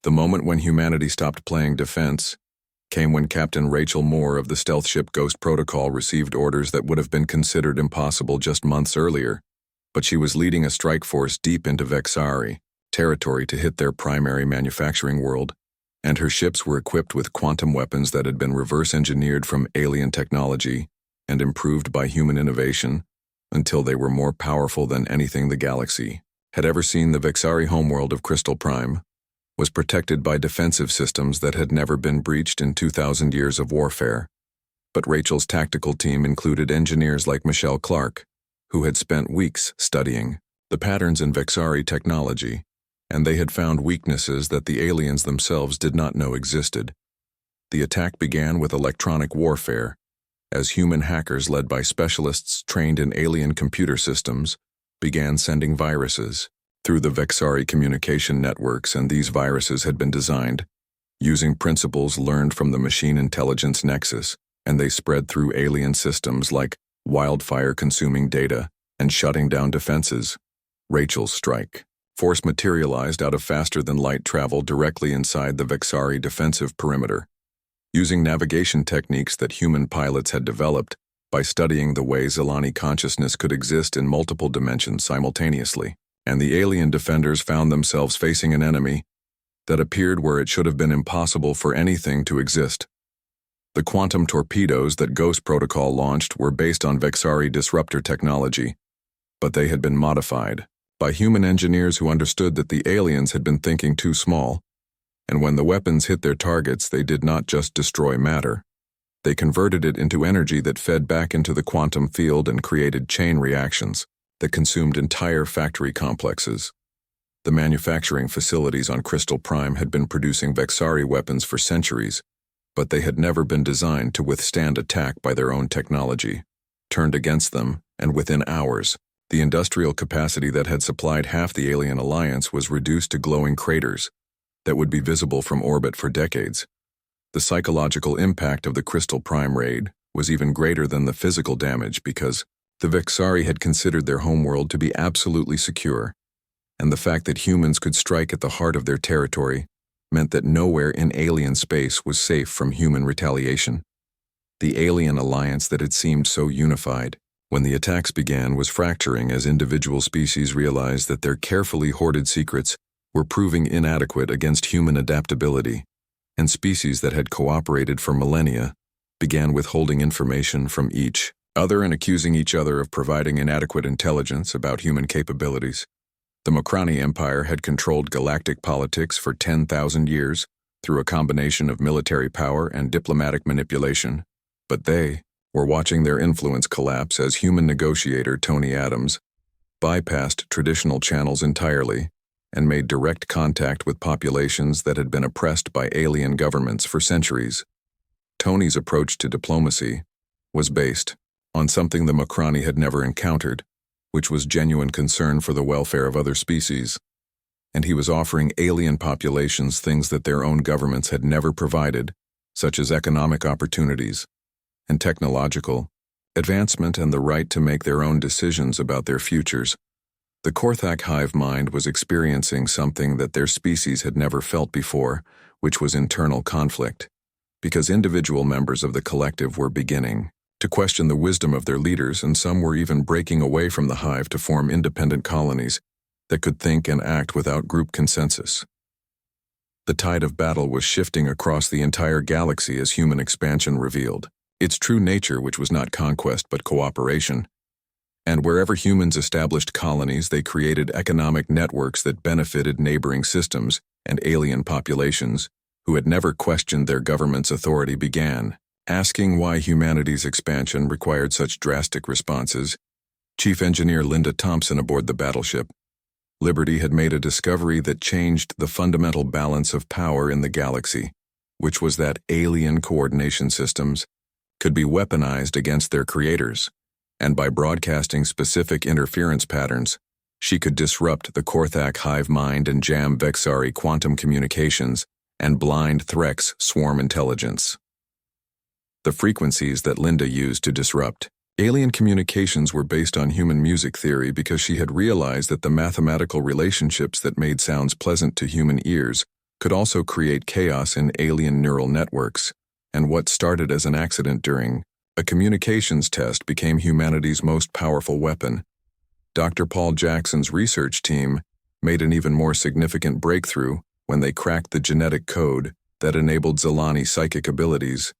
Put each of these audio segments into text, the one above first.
The moment when humanity stopped playing defense came when Captain Rachel Moore of the stealth ship Ghost Protocol received orders that would have been considered impossible just months earlier, but she was leading a strike force deep into Vexari territory to hit their primary manufacturing world, and her ships were equipped with quantum weapons that had been reverse-engineered from alien technology and improved by human innovation until they were more powerful than anything the galaxy had ever seen. The Vexari homeworld of Crystal Prime was protected by defensive systems that had never been breached in 2,000 years of warfare. But Rachel's tactical team included engineers like Michelle Clark, who had spent weeks studying the patterns in Vexari technology, and they had found weaknesses that the aliens themselves did not know existed. The attack began with electronic warfare, as human hackers led by specialists trained in alien computer systems began sending viruses through the Vexari communication networks, and these viruses had been designed using principles learned from the machine intelligence nexus, and they spread through alien systems like wildfire, consuming data and shutting down defenses. Rachel's strike force materialized out of faster-than-light travel directly inside the Vexari defensive perimeter, using navigation techniques that human pilots had developed by studying the way Zilani consciousness could exist in multiple dimensions simultaneously. And the alien defenders found themselves facing an enemy that appeared where it should have been impossible for anything to exist. The quantum torpedoes that Ghost Protocol launched were based on Vexari disruptor technology, but they had been modified by human engineers who understood that the aliens had been thinking too small, and when the weapons hit their targets, they did not just destroy matter. They converted it into energy that fed back into the quantum field and created chain reactions that consumed entire factory complexes. The manufacturing facilities on Crystal Prime had been producing Vexari weapons for centuries, but they had never been designed to withstand attack by their own technology. Turned against them, and within hours, the industrial capacity that had supplied half the alien alliance was reduced to glowing craters that would be visible from orbit for decades. The psychological impact of the Crystal Prime raid was even greater than the physical damage, because the Vexari had considered their homeworld to be absolutely secure, and the fact that humans could strike at the heart of their territory meant that nowhere in alien space was safe from human retaliation. The alien alliance that had seemed so unified when the attacks began was fracturing as individual species realized that their carefully hoarded secrets were proving inadequate against human adaptability, and species that had cooperated for millennia began withholding information from each other and accusing each other of providing inadequate intelligence about human capabilities. The Mokrani Empire had controlled galactic politics for 10,000 years through a combination of military power and diplomatic manipulation, but they were watching their influence collapse as human negotiator Tony Adams bypassed traditional channels entirely and made direct contact with populations that had been oppressed by alien governments for centuries. Tony's approach to diplomacy was based on something the Mokrani had never encountered, which was genuine concern for the welfare of other species, and he was offering alien populations things that their own governments had never provided, such as economic opportunities and technological advancement and the right to make their own decisions about their futures. The Korthak hive mind was experiencing something that their species had never felt before, which was internal conflict, because individual members of the collective were beginning to question the wisdom of their leaders, and some were even breaking away from the hive to form independent colonies that could think and act without group consensus. The tide of battle was shifting across the entire galaxy as human expansion revealed its true nature, which was not conquest but cooperation. And wherever humans established colonies, they created economic networks that benefited neighboring systems, and alien populations, who had never questioned their government's authority, began asking why humanity's expansion required such drastic responses. Chief Engineer Linda Thompson aboard the battleship Liberty had made a discovery that changed the fundamental balance of power in the galaxy, which was that alien coordination systems could be weaponized against their creators, and by broadcasting specific interference patterns, she could disrupt the Korthak hive mind and jam Vexari quantum communications and blind Threk's swarm intelligence. The frequencies that Linda used to disrupt alien communications were based on human music theory, because she had realized that the mathematical relationships that made sounds pleasant to human ears could also create chaos in alien neural networks, and what started as an accident during a communications test became humanity's most powerful weapon. Dr. Paul Jackson's research team made an even more significant breakthrough when they cracked the genetic code that enabled Zilani psychic abilities,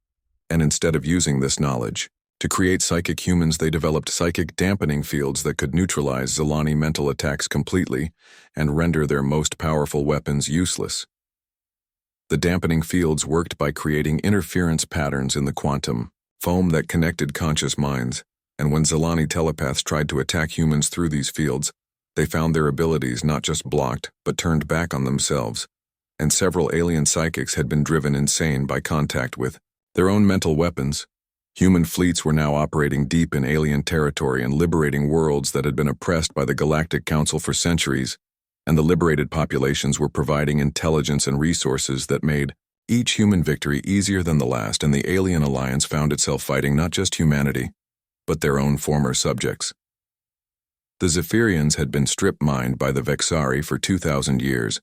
and instead of using this knowledge to create psychic humans, they developed psychic dampening fields that could neutralize Zilani mental attacks completely and render their most powerful weapons useless. The dampening fields worked by creating interference patterns in the quantum foam that connected conscious minds, and when Zilani telepaths tried to attack humans through these fields, they found their abilities not just blocked, but turned back on themselves, and several alien psychics had been driven insane by contact with their own mental weapons. Human fleets were now operating deep in alien territory and liberating worlds that had been oppressed by the Galactic Council for centuries, and the liberated populations were providing intelligence and resources that made each human victory easier than the last, and the alien alliance found itself fighting not just humanity, but their own former subjects. The Zephyrians had been strip-mined by the Vexari for 2,000 years,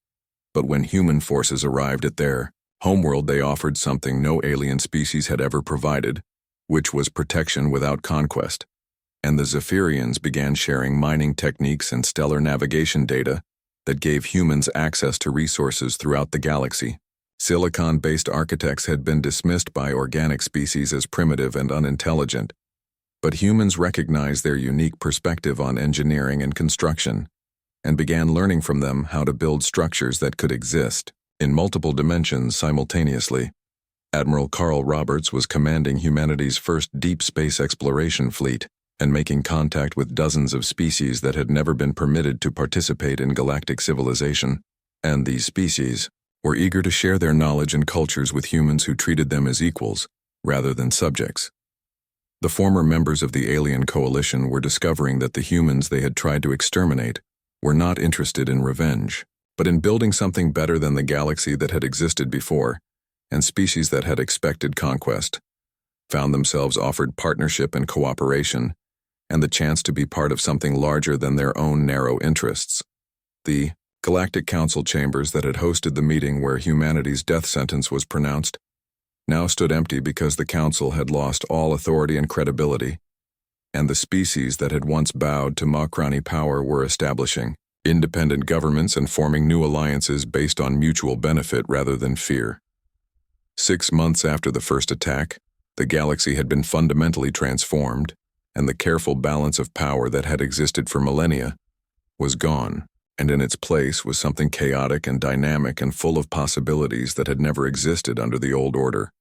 but when human forces arrived at their homeworld, they offered something no alien species had ever provided, which was protection without conquest. And the Zephyrians began sharing mining techniques and stellar navigation data that gave humans access to resources throughout the galaxy. Silicon-based architects had been dismissed by organic species as primitive and unintelligent, but humans recognized their unique perspective on engineering and construction, and began learning from them how to build structures that could exist in multiple dimensions simultaneously. Admiral Carl Roberts was commanding humanity's first deep space exploration fleet and making contact with dozens of species that had never been permitted to participate in galactic civilization, and these species were eager to share their knowledge and cultures with humans who treated them as equals rather than subjects. The former members of the alien coalition were discovering that the humans they had tried to exterminate were not interested in revenge, but in building something better than the galaxy that had existed before, and species that had expected conquest found themselves offered partnership and cooperation, and the chance to be part of something larger than their own narrow interests. The Galactic Council chambers that had hosted the meeting where humanity's death sentence was pronounced now stood empty because the Council had lost all authority and credibility, and the species that had once bowed to Makrani power were establishing independent governments and forming new alliances based on mutual benefit rather than fear. 6 months after the first attack, the galaxy had been fundamentally transformed, and the careful balance of power that had existed for millennia was gone, and in its place was something chaotic and dynamic and full of possibilities that had never existed under the old order.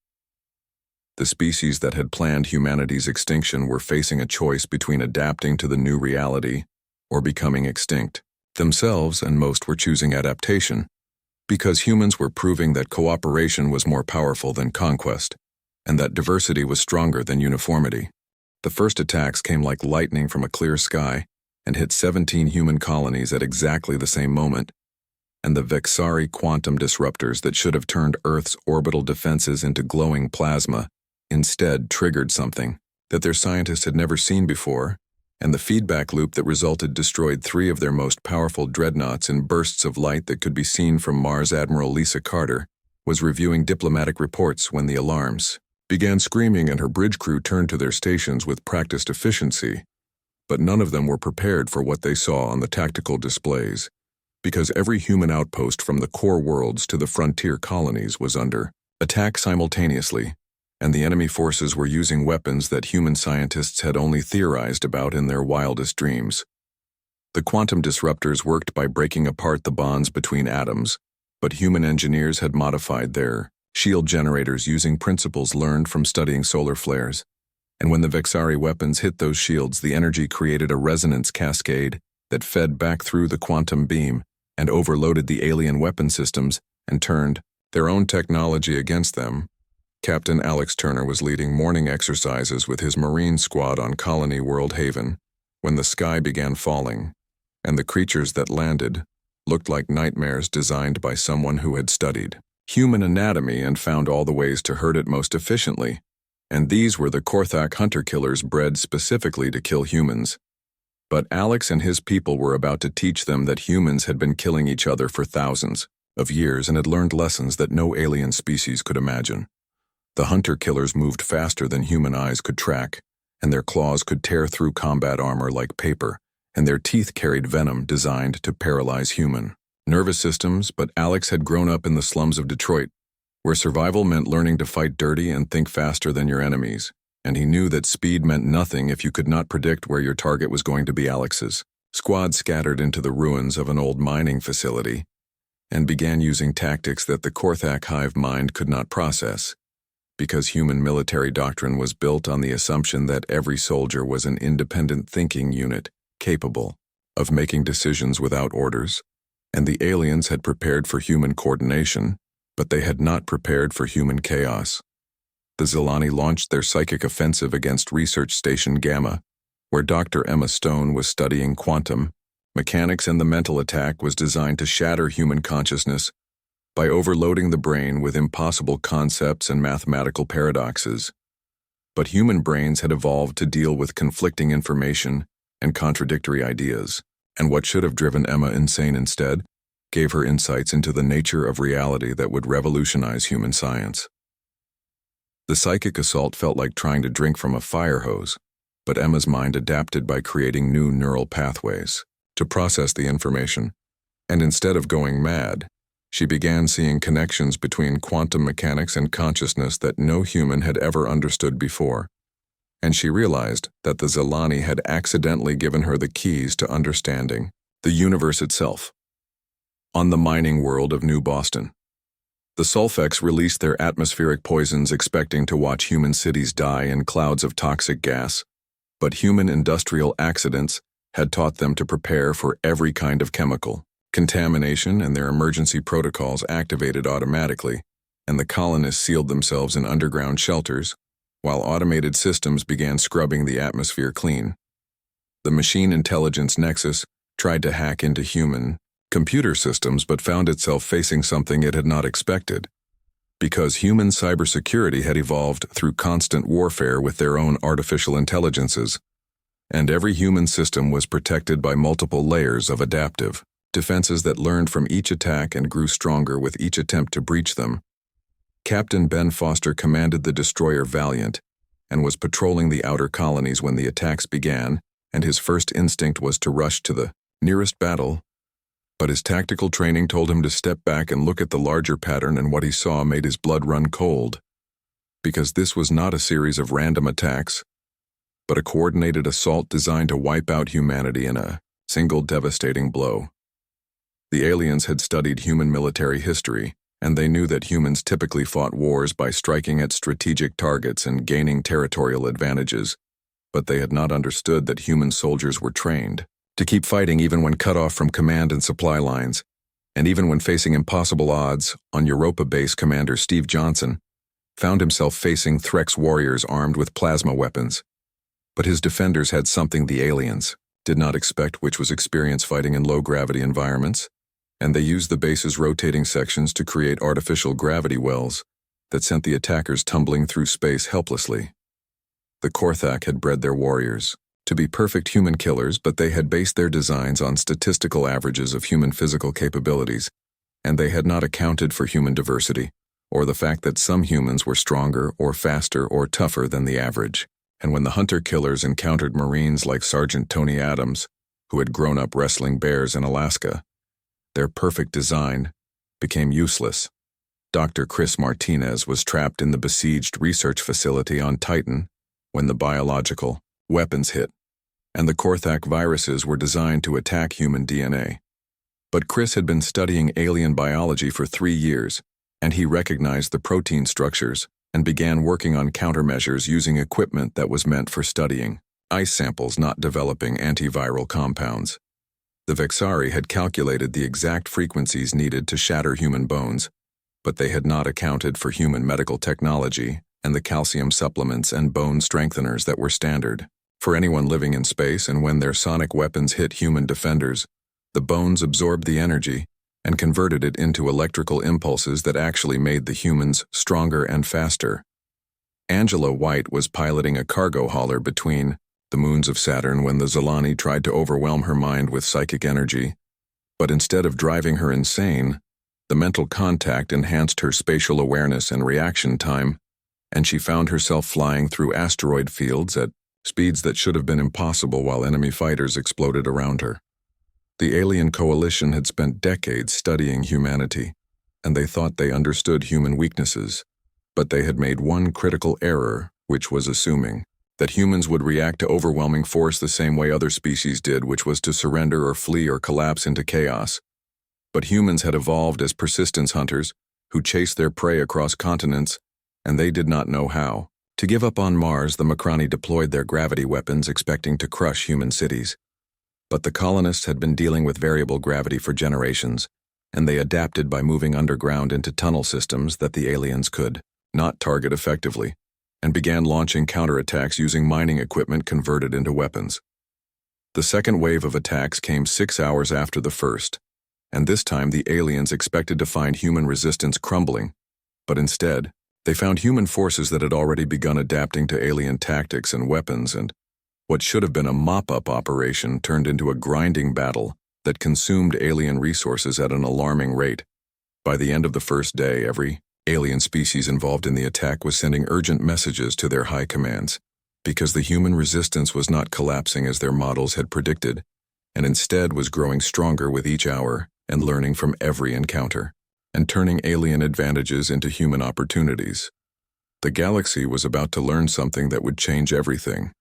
The species that had planned humanity's extinction were facing a choice between adapting to the new reality or becoming extinct themselves, and most were choosing adaptation, because humans were proving that cooperation was more powerful than conquest, and that diversity was stronger than uniformity. The first attacks came like lightning from a clear sky and hit 17 human colonies at exactly the same moment, and the Vexari quantum disruptors that should have turned Earth's orbital defenses into glowing plasma instead triggered something that their scientists had never seen before, and the feedback loop that resulted destroyed 3 of their most powerful dreadnoughts in bursts of light that could be seen from Mars. Admiral Lisa Carter was reviewing diplomatic reports when the alarms began screaming and her bridge crew turned to their stations with practiced efficiency, but none of them were prepared for what they saw on the tactical displays, because every human outpost from the core worlds to the frontier colonies was under attack simultaneously, and the enemy forces were using weapons that human scientists had only theorized about in their wildest dreams. The quantum disruptors worked by breaking apart the bonds between atoms, but human engineers had modified their shield generators using principles learned from studying solar flares. And when the Vexari weapons hit those shields, the energy created a resonance cascade that fed back through the quantum beam and overloaded the alien weapon systems and turned their own technology against them. Captain Alex Turner was leading morning exercises with his Marine squad on Colony World Haven when the sky began falling, and the creatures that landed looked like nightmares designed by someone who had studied human anatomy and found all the ways to hurt it most efficiently. And these were the Korthak hunter-killers bred specifically to kill humans. But Alex and his people were about to teach them that humans had been killing each other for thousands. of years and had learned lessons that no alien species could imagine. The hunter-killers moved faster than human eyes could track, and their claws could tear through combat armor like paper, and their teeth carried venom designed to paralyze human nervous systems. But Alex had grown up in the slums of Detroit, where survival meant learning to fight dirty and think faster than your enemies, and he knew that speed meant nothing if you could not predict where your target was going to be. Alex's squad scattered into the ruins of an old mining facility and began using tactics that the Korthak hive mind could not process, because human military doctrine was built on the assumption that every soldier was an independent thinking unit capable of making decisions without orders, and the aliens had prepared for human coordination, but they had not prepared for human chaos. The Zilani launched their psychic offensive against Research Station Gamma, where Dr. Emma Stone was studying quantum mechanics, and the mental attack was designed to shatter human consciousness by overloading the brain with impossible concepts and mathematical paradoxes. But human brains had evolved to deal with conflicting information and contradictory ideas, and what should have driven Emma insane instead gave her insights into the nature of reality that would revolutionize human science. The psychic assault felt like trying to drink from a fire hose, but Emma's mind adapted by creating new neural pathways to process the information, and instead of going mad, she began seeing connections between quantum mechanics and consciousness that no human had ever understood before, and she realized that the Zilani had accidentally given her the keys to understanding the universe itself. On the mining world of New Boston, the Sulfex released their atmospheric poisons expecting to watch human cities die in clouds of toxic gas, but human industrial accidents had taught them to prepare for every kind of chemical contamination, and their emergency protocols activated automatically, and the colonists sealed themselves in underground shelters, while automated systems began scrubbing the atmosphere clean. The machine intelligence nexus tried to hack into human computer systems but found itself facing something it had not expected, because human cybersecurity had evolved through constant warfare with their own artificial intelligences, and every human system was protected by multiple layers of adaptive defenses that learned from each attack and grew stronger with each attempt to breach them. Captain Ben Foster commanded the destroyer Valiant and was patrolling the outer colonies when the attacks began, and his first instinct was to rush to the nearest battle, but his tactical training told him to step back and look at the larger pattern, and what he saw made his blood run cold, because this was not a series of random attacks, but a coordinated assault designed to wipe out humanity in a single devastating blow. The aliens had studied human military history, and they knew that humans typically fought wars by striking at strategic targets and gaining territorial advantages, but they had not understood that human soldiers were trained to keep fighting even when cut off from command and supply lines, and even when facing impossible odds. On Europa Base, Commander Steve Johnson found himself facing Threx warriors armed with plasma weapons. But his defenders had something the aliens did not expect, which was experience fighting in low-gravity environments, and they used the base's rotating sections to create artificial gravity wells that sent the attackers tumbling through space helplessly. The Korthak had bred their warriors to be perfect human killers, but they had based their designs on statistical averages of human physical capabilities, and they had not accounted for human diversity, or the fact that some humans were stronger or faster or tougher than the average. And when the hunter-killers encountered Marines like Sergeant Tony Adams, who had grown up wrestling bears in Alaska, their perfect design became useless. Dr. Chris Martinez was trapped in the besieged research facility on Titan when the biological weapons hit, and the Korthak viruses were designed to attack human DNA. But Chris had been studying alien biology for 3 years, and he recognized the protein structures and began working on countermeasures using equipment that was meant for studying ice samples, not developing antiviral compounds. The Vexari had calculated the exact frequencies needed to shatter human bones, but they had not accounted for human medical technology and the calcium supplements and bone strengtheners that were standard for anyone living in space. And when their sonic weapons hit human defenders, the bones absorbed the energy and converted it into electrical impulses that actually made the humans stronger and faster. Angela White was piloting a cargo hauler between the moons of Saturn when the Zilani tried to overwhelm her mind with psychic energy, but instead of driving her insane, The mental contact enhanced her spatial awareness and reaction time, and she found herself flying through asteroid fields at speeds that should have been impossible while enemy fighters exploded around her. The alien coalition had spent decades studying humanity, and they thought they understood human weaknesses, but they had made one critical error, which was assuming that humans would react to overwhelming force the same way other species did, which was to surrender or flee or collapse into chaos. But humans had evolved as persistence hunters who chased their prey across continents, and they did not know how. To give up on Mars, the Macrani deployed their gravity weapons expecting to crush human cities. But the colonists had been dealing with variable gravity for generations, and they adapted by moving underground into tunnel systems that the aliens could not target effectively, and began launching counterattacks using mining equipment converted into weapons. The second wave of attacks came 6 hours after the first, and this time the aliens expected to find human resistance crumbling, but instead, they found human forces that had already begun adapting to alien tactics and weapons, and what should have been a mop-up operation turned into a grinding battle that consumed alien resources at an alarming rate. By the end of the first day, every alien species involved in the attack was sending urgent messages to their high commands, because the human resistance was not collapsing as their models had predicted, and instead was growing stronger with each hour and learning from every encounter, and turning alien advantages into human opportunities. The galaxy was about to learn something that would change everything,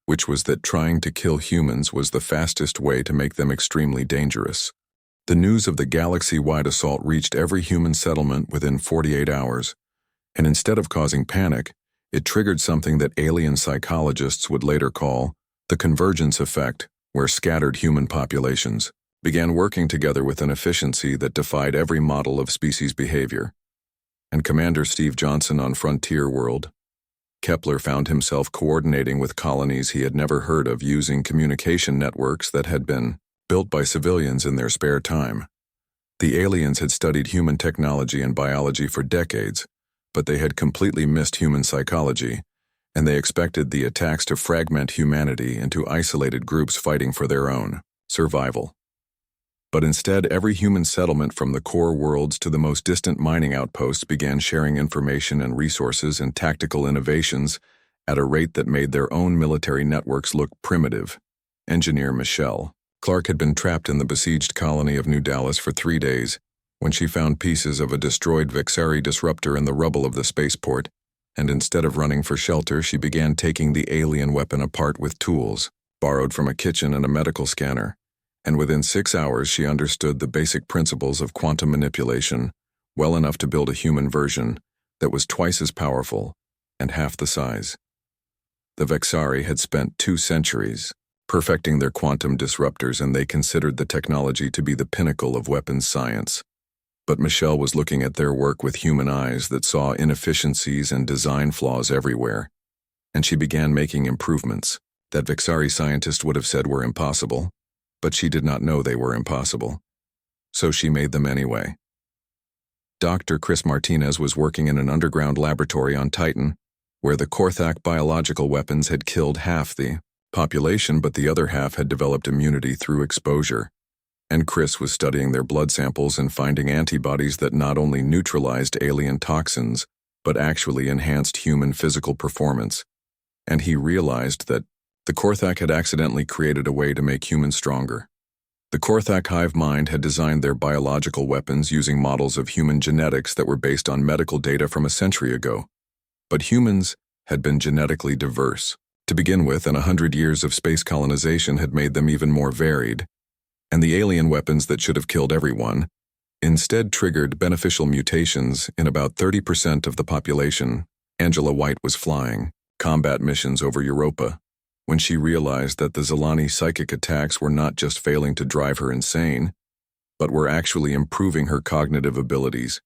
which was that trying to kill humans was the fastest way to make them extremely dangerous. The news of the galaxy-wide assault reached every human settlement within 48 hours, and instead of causing panic, it triggered something that alien psychologists would later call the convergence effect, where scattered human populations began working together with an efficiency that defied every model of species behavior. And Commander Steve Johnson on Frontier World, Kepler found himself coordinating with colonies he had never heard of using communication networks that had been built by civilians in their spare time. The aliens had studied human technology and biology for decades, but they had completely missed human psychology, and they expected the attacks to fragment humanity into isolated groups fighting for their own survival. But instead, every human settlement from the core worlds to the most distant mining outposts began sharing information and resources and tactical innovations at a rate that made their own military networks look primitive. Engineer Michelle Clark had been trapped in the besieged colony of New Dallas for 3 days when she found pieces of a destroyed Vexari disruptor in the rubble of the spaceport, and instead of running for shelter, she began taking the alien weapon apart with tools borrowed from a kitchen and a medical scanner. And within 6 hours she understood the basic principles of quantum manipulation well enough to build a human version that was twice as powerful and half the size. The Vexari had spent 2 centuries perfecting their quantum disruptors, and they considered the technology to be the pinnacle of weapons science. But Michelle was looking at their work with human eyes that saw inefficiencies and design flaws everywhere, and she began making improvements that Vexari scientists would have said were impossible. But she did not know they were impossible. So she made them anyway. Dr. Chris Martinez was working in an underground laboratory on Titan, where the Korthak biological weapons had killed half the population, but the other half had developed immunity through exposure. And Chris was studying their blood samples and finding antibodies that not only neutralized alien toxins, but actually enhanced human physical performance. And he realized that the Korthak had accidentally created a way to make humans stronger. The Korthak hive mind had designed their biological weapons using models of human genetics that were based on medical data from a century ago. But humans had been genetically diverse to begin with, and 100 years of space colonization had made them even more varied. And the alien weapons that should have killed everyone instead triggered beneficial mutations in about 30% of the population. Angela White was flying combat missions over Europa when she realized that the Zilani psychic attacks were not just failing to drive her insane, but were actually improving her cognitive abilities,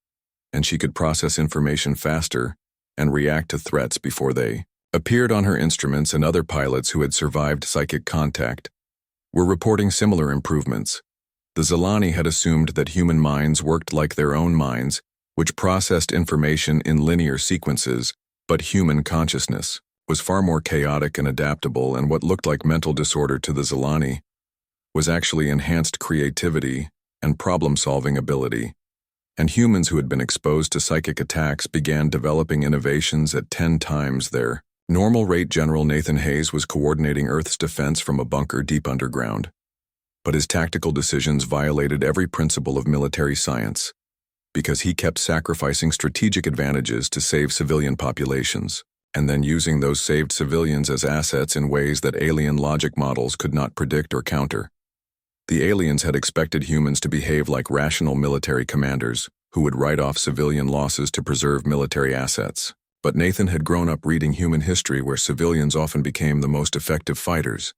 and she could process information faster and react to threats before they appeared on her instruments. And other pilots who had survived psychic contact were reporting similar improvements. The Zilani had assumed that human minds worked like their own minds, which processed information in linear sequences, but human consciousness was far more chaotic and adaptable, and what looked like mental disorder to the Zilani was actually enhanced creativity and problem-solving ability. and humans who had been exposed to psychic attacks began developing innovations at 10 times their normal rate. General Nathan Hayes was coordinating Earth's defense from a bunker deep underground, but his tactical decisions violated every principle of military science, because he kept sacrificing strategic advantages to save civilian populations, and then using those saved civilians as assets in ways that alien logic models could not predict or counter. The aliens had expected humans to behave like rational military commanders who would write off civilian losses to preserve military assets. But Nathan had grown up reading human history where civilians often became the most effective fighters,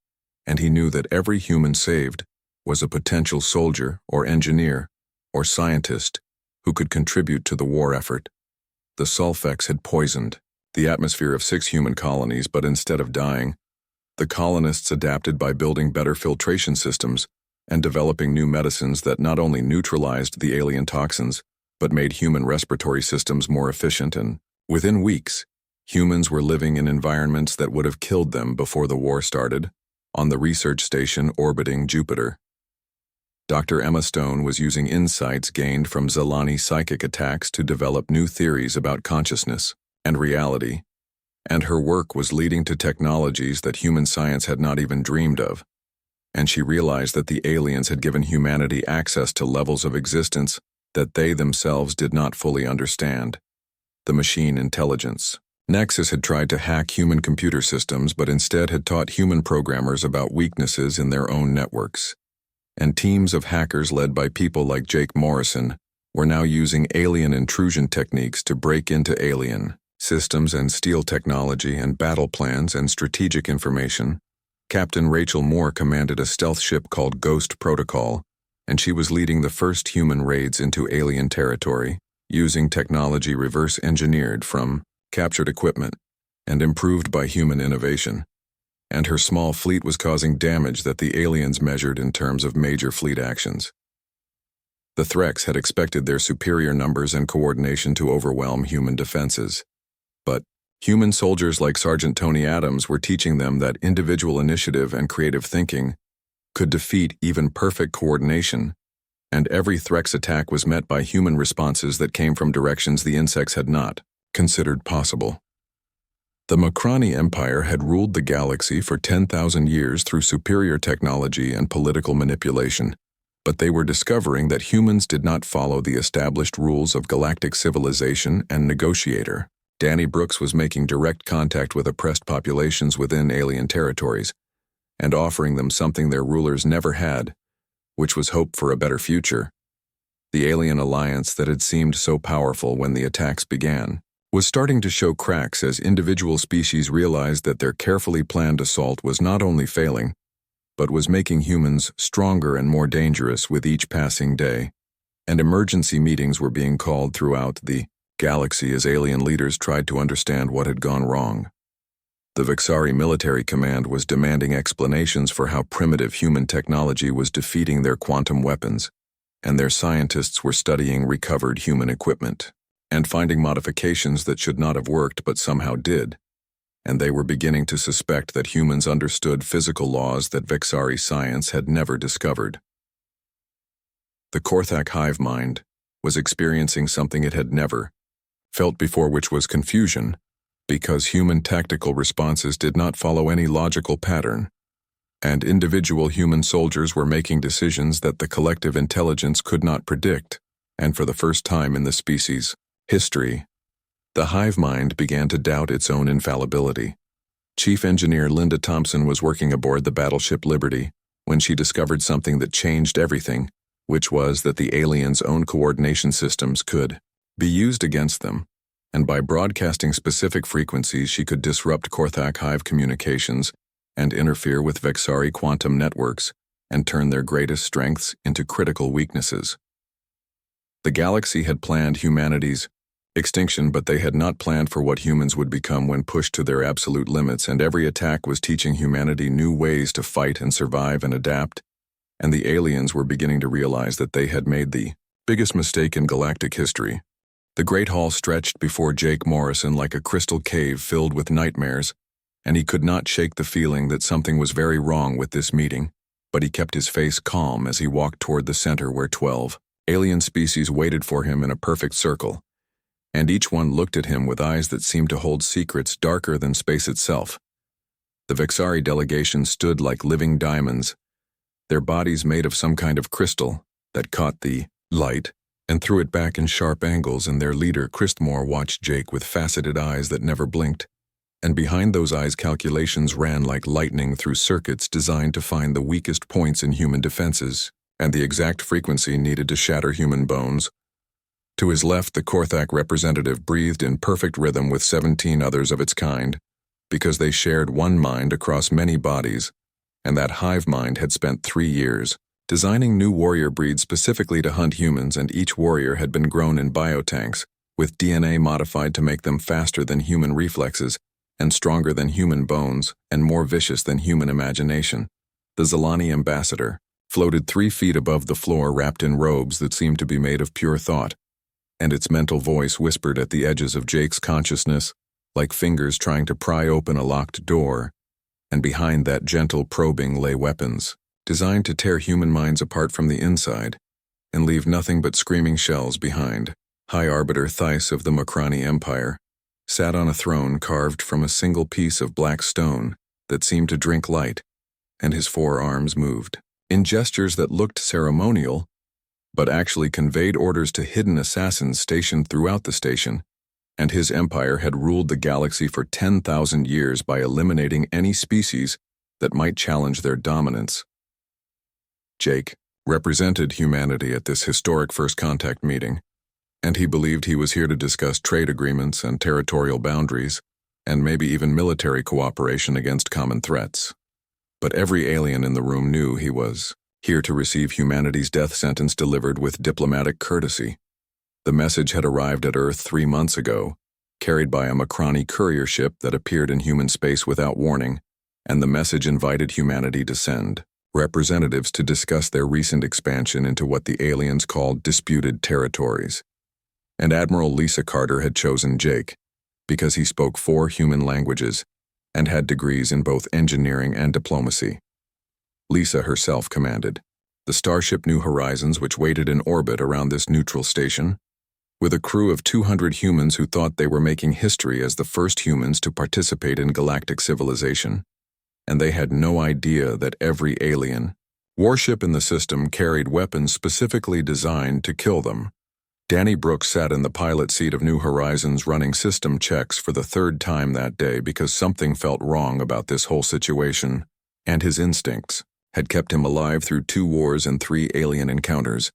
and he knew that every human saved was a potential soldier or engineer or scientist who could contribute to the war effort. The Sulfex had poisoned the atmosphere of 6 human colonies, but instead of dying, the colonists adapted by building better filtration systems and developing new medicines that not only neutralized the alien toxins, but made human respiratory systems more efficient, and within weeks, humans were living in environments that would have killed them before the war started, on the research station orbiting Jupiter. Dr. Emma Stone was using insights gained from Zelani psychic attacks to develop new theories about consciousness and reality, and her work was leading to technologies that human science had not even dreamed of. And she realized that the aliens had given humanity access to levels of existence that they themselves did not fully understand. The machine intelligence. Nexus had tried to hack human computer systems, but instead had taught human programmers about weaknesses in their own networks. And teams of hackers led by people like Jake Morrison were now using alien intrusion techniques to break into alien systems and steal technology and battle plans and strategic information. Captain Rachel Moore commanded a stealth ship called Ghost Protocol, and she was leading the first human raids into alien territory, using technology reverse-engineered from captured equipment and improved by human innovation. And her small fleet was causing damage that the aliens measured in terms of major fleet actions. The Threx had expected their superior numbers and coordination to overwhelm human defenses. But human soldiers like Sergeant Tony Adams were teaching them that individual initiative and creative thinking could defeat even perfect coordination, and every Threx attack was met by human responses that came from directions the insects had not considered possible. The Macrani Empire had ruled the galaxy for 10,000 years through superior technology and political manipulation, but they were discovering that humans did not follow the established rules of galactic civilization and negotiator. Danny Brooks was making direct contact with oppressed populations within alien territories and offering them something their rulers never had, which was hope for a better future. The alien alliance that had seemed so powerful when the attacks began was starting to show cracks as individual species realized that their carefully planned assault was not only failing, but was making humans stronger and more dangerous with each passing day, and emergency meetings were being called throughout the galaxy as alien leaders tried to understand what had gone wrong. The Vixari military command was demanding explanations for how primitive human technology was defeating their quantum weapons, and their scientists were studying recovered human equipment and finding modifications that should not have worked but somehow did, and they were beginning to suspect that humans understood physical laws that Vixari science had never discovered. The Korthak hive mind was experiencing something it had never felt before, which was confusion, because human tactical responses did not follow any logical pattern, and individual human soldiers were making decisions that the collective intelligence could not predict, and for the first time in the species' history, the hive mind began to doubt its own infallibility. Chief Engineer Linda Thompson was working aboard the battleship Liberty when she discovered something that changed everything, which was that the aliens' own coordination systems could be used against them, and by broadcasting specific frequencies she could disrupt Korthak hive communications and interfere with Vexari quantum networks and turn their greatest strengths into critical weaknesses. The galaxy had planned humanity's extinction, but they had not planned for what humans would become when pushed to their absolute limits, and every attack was teaching humanity new ways to fight and survive and adapt, and the aliens were beginning to realize that they had made the biggest mistake in galactic history. The Great Hall stretched before Jake Morrison like a crystal cave filled with nightmares, and he could not shake the feeling that something was very wrong with this meeting, but he kept his face calm as he walked toward the center where 12 Alien species waited for him in a perfect circle, and each one looked at him with eyes that seemed to hold secrets darker than space itself. The Vexari delegation stood like living diamonds, their bodies made of some kind of crystal that caught the light and threw it back in sharp angles, and their leader, Christmore, watched Jake with faceted eyes that never blinked. And behind those eyes, calculations ran like lightning through circuits designed to find the weakest points in human defenses and the exact frequency needed to shatter human bones. To his left, the Korthak representative breathed in perfect rhythm with 17 others of its kind, because they shared one mind across many bodies, and that hive mind had spent 3 years designing new warrior breeds specifically to hunt humans, and each warrior had been grown in biotanks, with DNA modified to make them faster than human reflexes, and stronger than human bones, and more vicious than human imagination. The Zalani ambassador floated 3 feet above the floor, wrapped in robes that seemed to be made of pure thought, and its mental voice whispered at the edges of Jake's consciousness, like fingers trying to pry open a locked door, and behind that gentle probing lay weapons, designed to tear human minds apart from the inside and leave nothing but screaming shells behind. High Arbiter Thais of the Mokrani Empire sat on a throne carved from a single piece of black stone that seemed to drink light, and his 4 arms moved in gestures that looked ceremonial, but actually conveyed orders to hidden assassins stationed throughout the station, and his empire had ruled the galaxy for 10,000 years by eliminating any species that might challenge their dominance. Jake represented humanity at this historic first contact meeting, and he believed he was here to discuss trade agreements and territorial boundaries, and maybe even military cooperation against common threats. But every alien in the room knew he was here to receive humanity's death sentence delivered with diplomatic courtesy. The message had arrived at Earth 3 months ago, carried by a Mokrani courier ship that appeared in human space without warning, and the message invited humanity to send representatives to discuss their recent expansion into what the aliens called disputed territories. And Admiral Lisa Carter had chosen Jake because he spoke 4 human languages and had degrees in both engineering and diplomacy. Lisa herself commanded the starship New Horizons, which waited in orbit around this neutral station, with a crew of 200 humans who thought they were making history as the first humans to participate in galactic civilization. And they had no idea that every alien warship in the system carried weapons specifically designed to kill them. Danny Brooks sat in the pilot seat of New Horizons running system checks for the 3rd time that day because something felt wrong about this whole situation, and his instincts had kept him alive through 2 wars and 3 alien encounters,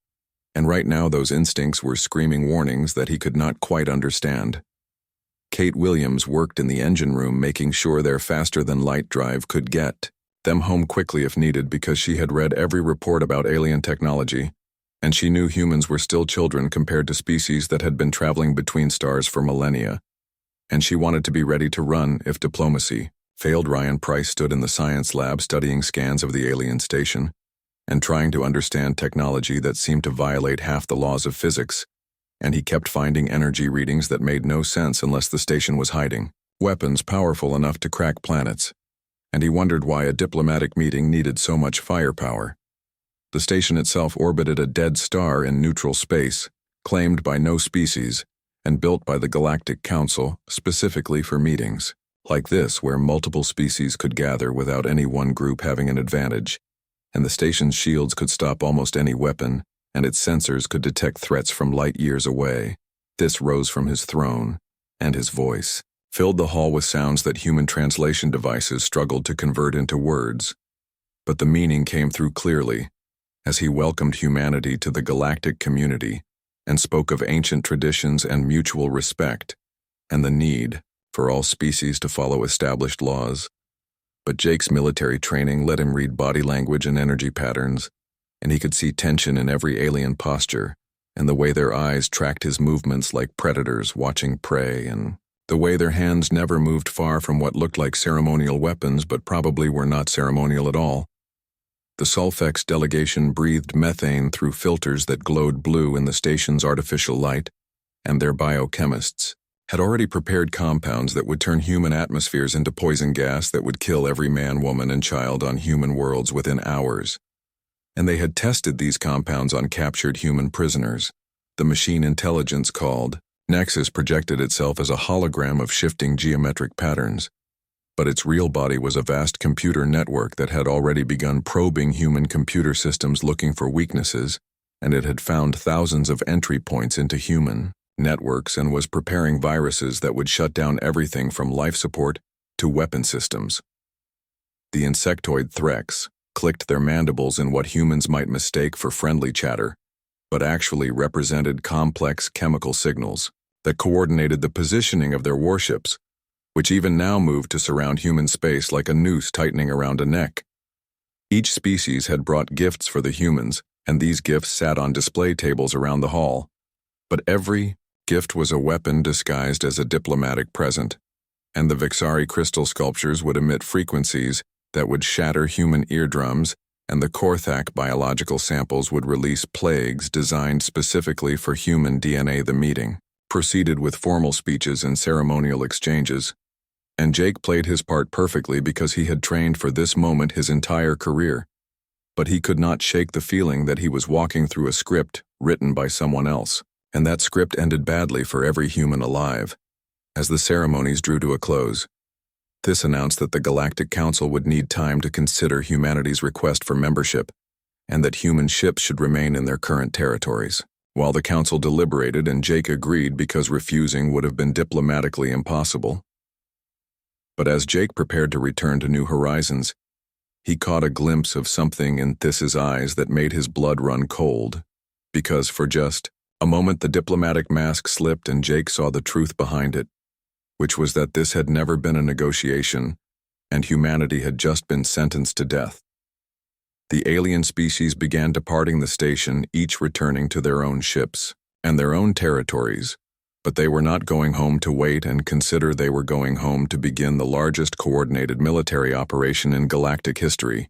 and right now those instincts were screaming warnings that he could not quite understand. Kate Williams worked in the engine room making sure their faster-than-light drive could get them home quickly if needed, because she had read every report about alien technology, and she knew humans were still children compared to species that had been traveling between stars for millennia, and she wanted to be ready to run if diplomacy failed. Ryan Price stood in the science lab studying scans of the alien station and trying to understand technology that seemed to violate half the laws of physics, and he kept finding energy readings that made no sense unless the station was hiding weapons powerful enough to crack planets, and he wondered why a diplomatic meeting needed so much firepower. The station itself orbited a dead star in neutral space, claimed by no species, and built by the Galactic Council specifically for meetings like this, where multiple species could gather without any one group having an advantage, and the station's shields could stop almost any weapon, and its sensors could detect threats from light years away. This rose from his throne, and his voice filled the hall with sounds that human translation devices struggled to convert into words. But the meaning came through clearly, as he welcomed humanity to the galactic community and spoke of ancient traditions and mutual respect, and the need for all species to follow established laws. But Jake's military training let him read body language and energy patterns, and he could see tension in every alien posture, and the way their eyes tracked his movements like predators watching prey, and the way their hands never moved far from what looked like ceremonial weapons but probably were not ceremonial at all. The Sulfex delegation breathed methane through filters that glowed blue in the station's artificial light, and their biochemists had already prepared compounds that would turn human atmospheres into poison gas that would kill every man, woman, and child on human worlds within hours. and they had tested these compounds on captured human prisoners. The machine intelligence called Nexus projected itself as a hologram of shifting geometric patterns, but its real body was a vast computer network that had already begun probing human computer systems looking for weaknesses, and it had found thousands of entry points into human networks and was preparing viruses that would shut down everything from life support to weapon systems. The insectoid Threx clicked their mandibles in what humans might mistake for friendly chatter, but actually represented complex chemical signals that coordinated the positioning of their warships, which even now moved to surround human space like a noose tightening around a neck. Each species had brought gifts for the humans, and these gifts sat on display tables around the hall. But every gift was a weapon disguised as a diplomatic present, and the Vixari crystal sculptures would emit frequencies that would shatter human eardrums, and the Korthak biological samples would release plagues designed specifically for human DNA. The meeting proceeded with formal speeches and ceremonial exchanges, and Jake played his part perfectly because he had trained for this moment his entire career. But he could not shake the feeling that he was walking through a script written by someone else, and that script ended badly for every human alive. As the ceremonies drew to a close, this announced that the Galactic Council would need time to consider humanity's request for membership, and that human ships should remain in their current territories. While the Council deliberated and Jake agreed because refusing would have been diplomatically impossible. But as Jake prepared to return to New Horizons, he caught a glimpse of something in Thiss's eyes that made his blood run cold, because for just a moment the diplomatic mask slipped and Jake saw the truth behind it, which was that this had never been a negotiation, and humanity had just been sentenced to death. The alien species began departing the station, each returning to their own ships and their own territories, but they were not going home to wait and consider. They were going home to begin the largest coordinated military operation in galactic history,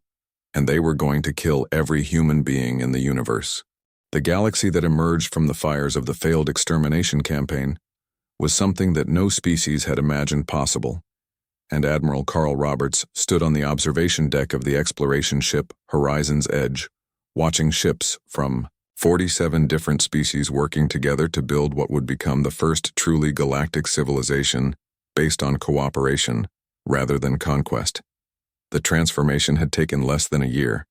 and they were going to kill every human being in the universe. The galaxy that emerged from the fires of the failed extermination campaign was something that no species had imagined possible, and Admiral Carl Roberts stood on the observation deck of the exploration ship Horizon's Edge, watching ships from 47 different species working together to build what would become the first truly galactic civilization based on cooperation rather than conquest. The transformation had taken less than a year,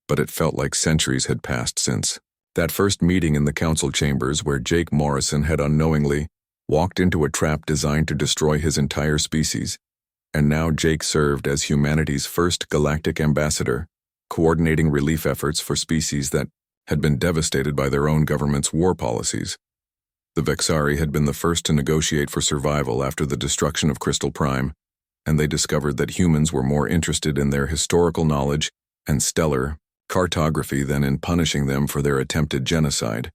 but it felt like centuries had passed since that first meeting in the council chambers where Jake Morrison had unknowingly walked into a trap designed to destroy his entire species. And now Jake served as humanity's first galactic ambassador, coordinating relief efforts for species that had been devastated by their own government's war policies. The Vexari had been the first to negotiate for survival after the destruction of Crystal Prime, and they discovered that humans were more interested in their historical knowledge and stellar cartography than in punishing them for their attempted genocide.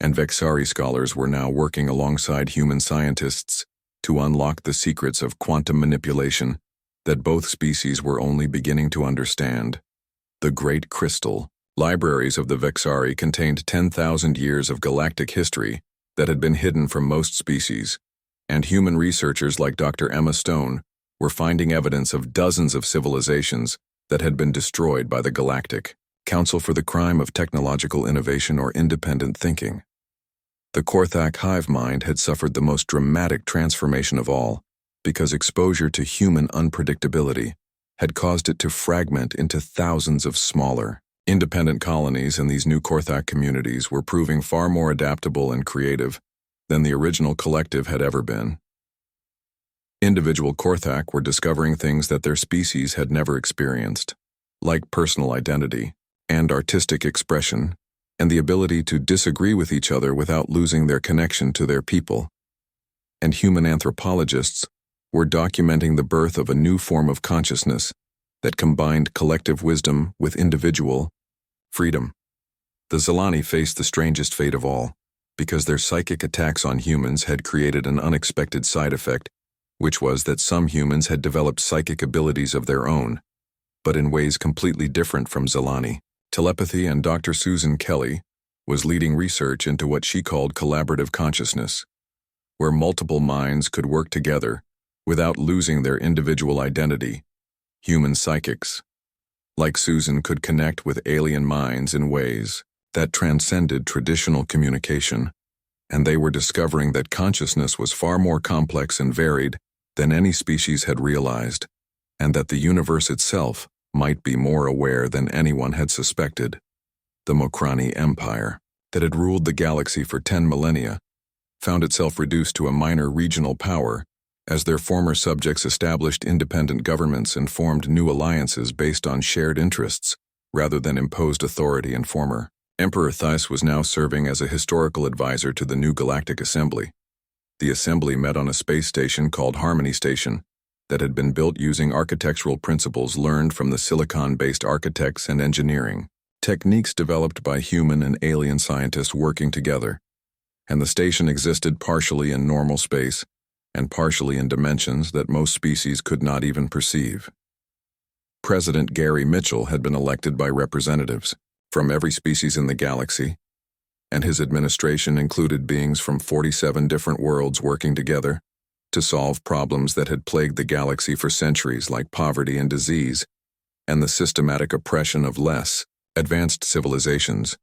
And Vexari scholars were now working alongside human scientists to unlock the secrets of quantum manipulation that both species were only beginning to understand. The Great Crystal libraries of the Vexari contained 10,000 years of galactic history that had been hidden from most species, and human researchers like Dr. Emma Stone were finding evidence of dozens of civilizations that had been destroyed by the Galactic Council for the crime of technological innovation or independent thinking. The Korthak hive mind had suffered the most dramatic transformation of all, because exposure to human unpredictability had caused it to fragment into thousands of smaller, independent colonies, and these new Korthak communities were proving far more adaptable and creative than the original collective had ever been. Individual Korthak were discovering things that their species had never experienced, like personal identity and artistic expression, and the ability to disagree with each other without losing their connection to their people. And human anthropologists were documenting the birth of a new form of consciousness that combined collective wisdom with individual freedom. The Zilani faced the strangest fate of all, because their psychic attacks on humans had created an unexpected side effect, which was that some humans had developed psychic abilities of their own, but in ways completely different from Zilani. Telepathy, and Dr. Susan Kelly was leading research into what she called collaborative consciousness, where multiple minds could work together without losing their individual identity. Human psychics, like Susan, could connect with alien minds in ways that transcended traditional communication, and they were discovering that consciousness was far more complex and varied than any species had realized, and that the universe itself might be more aware than anyone had suspected. The Mokrani Empire, that had ruled the galaxy for 10 millennia, found itself reduced to a minor regional power as their former subjects established independent governments and formed new alliances based on shared interests rather than imposed authority and former. Emperor Thais was now serving as a historical advisor to the new Galactic Assembly. The assembly met on a space station called Harmony Station that had been built using architectural principles learned from the silicon-based architects and engineering techniques developed by human and alien scientists working together, and the station existed partially in normal space and partially in dimensions that most species could not even perceive. President Gary Mitchell had been elected by representatives from every species in the galaxy, and his administration included beings from 47 different worlds working together to solve problems that had plagued the galaxy for centuries, like poverty and disease, and the systematic oppression of less advanced civilizations.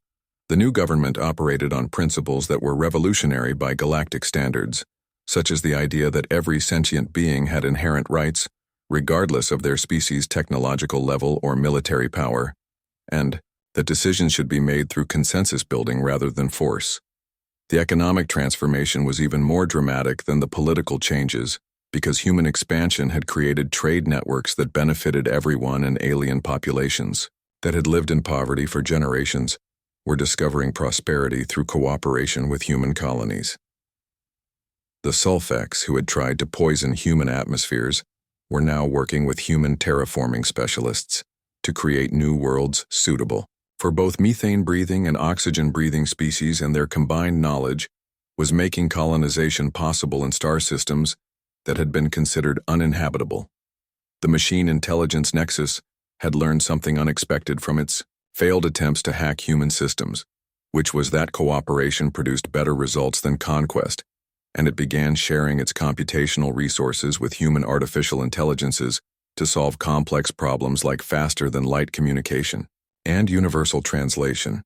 The new government operated on principles that were revolutionary by galactic standards, such as the idea that every sentient being had inherent rights, regardless of their species' technological level or military power, and that decisions should be made through consensus building rather than force. The economic transformation was even more dramatic than the political changes, because human expansion had created trade networks that benefited everyone, and alien populations that had lived in poverty for generations were discovering prosperity through cooperation with human colonies. The Sulfex, who had tried to poison human atmospheres, were now working with human terraforming specialists to create new worlds suitable for both methane-breathing and oxygen-breathing species, and their combined knowledge was making colonization possible in star systems that had been considered uninhabitable. The Machine Intelligence Nexus had learned something unexpected from its failed attempts to hack human systems, which was that cooperation produced better results than conquest, and it began sharing its computational resources with human artificial intelligences to solve complex problems like faster-than-light communication and universal translation.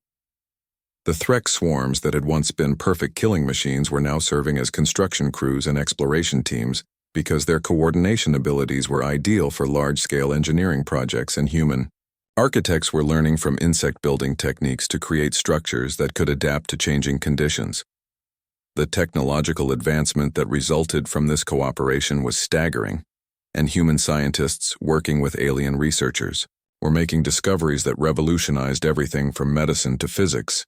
The Threk swarms that had once been perfect killing machines were now serving as construction crews and exploration teams because their coordination abilities were ideal for large-scale engineering projects, and human architects were learning from insect-building techniques to create structures that could adapt to changing conditions. The technological advancement that resulted from this cooperation was staggering, and human scientists working with alien researchers were making discoveries that revolutionized everything from medicine to physics,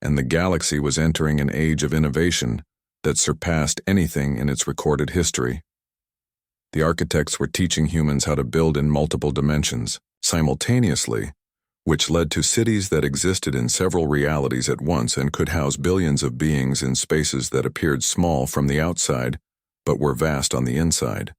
and the galaxy was entering an age of innovation that surpassed anything in its recorded history. The architects were teaching humans how to build in multiple dimensions simultaneously, which led to cities that existed in several realities at once and could house billions of beings in spaces that appeared small from the outside but were vast on the inside.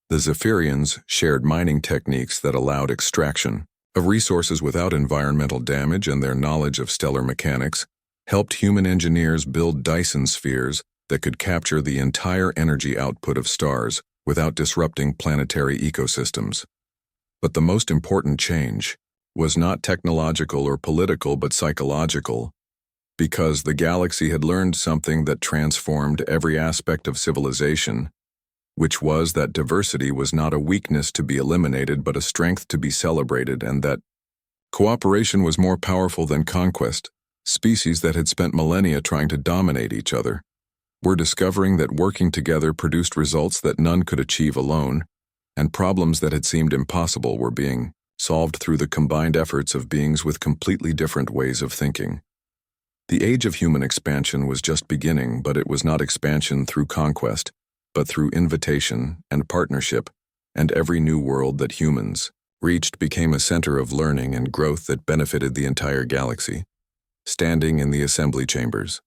The Zephyrians shared mining techniques that allowed extraction of resources without environmental damage, and their knowledge of stellar mechanics helped human engineers build Dyson spheres that could capture the entire energy output of stars without disrupting planetary ecosystems. But the most important change was not technological or political but psychological, because the galaxy had learned something that transformed every aspect of civilization, which was that diversity was not a weakness to be eliminated but a strength to be celebrated, and that cooperation was more powerful than conquest. Species that had spent millennia trying to dominate each other were discovering that working together produced results that none could achieve alone, and problems that had seemed impossible were being solved through the combined efforts of beings with completely different ways of thinking. The age of human expansion was just beginning, but it was not expansion through conquest, but through invitation and partnership, and every new world that humans reached became a center of learning and growth that benefited the entire galaxy. Standing in the assembly chambers,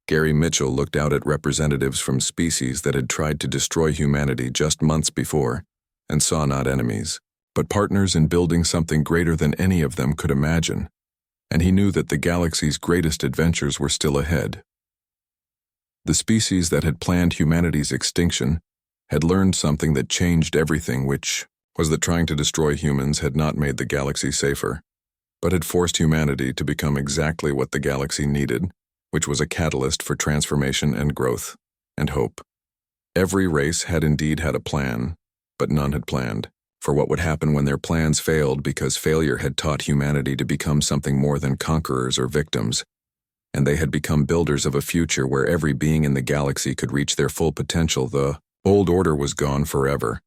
Gary Mitchell looked out at representatives from species that had tried to destroy humanity just months before, and saw not enemies, but partners in building something greater than any of them could imagine, and he knew that the galaxy's greatest adventures were still ahead. The species that had planned humanity's extinction had learned something that changed everything, which was that trying to destroy humans had not made the galaxy safer, but had forced humanity to become exactly what the galaxy needed, which was a catalyst for transformation and growth, and hope. Every race had indeed had a plan, but none had planned for what would happen when their plans failed, because failure had taught humanity to become something more than conquerors or victims, and they had become builders of a future where every being in the galaxy could reach their full potential. The old order was gone forever,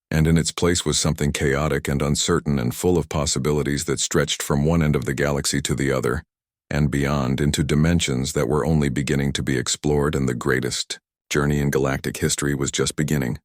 and in its place was something chaotic and uncertain and full of possibilities that stretched from one end of the galaxy to the other, and beyond into dimensions that were only beginning to be explored, and the greatest journey in galactic history was just beginning.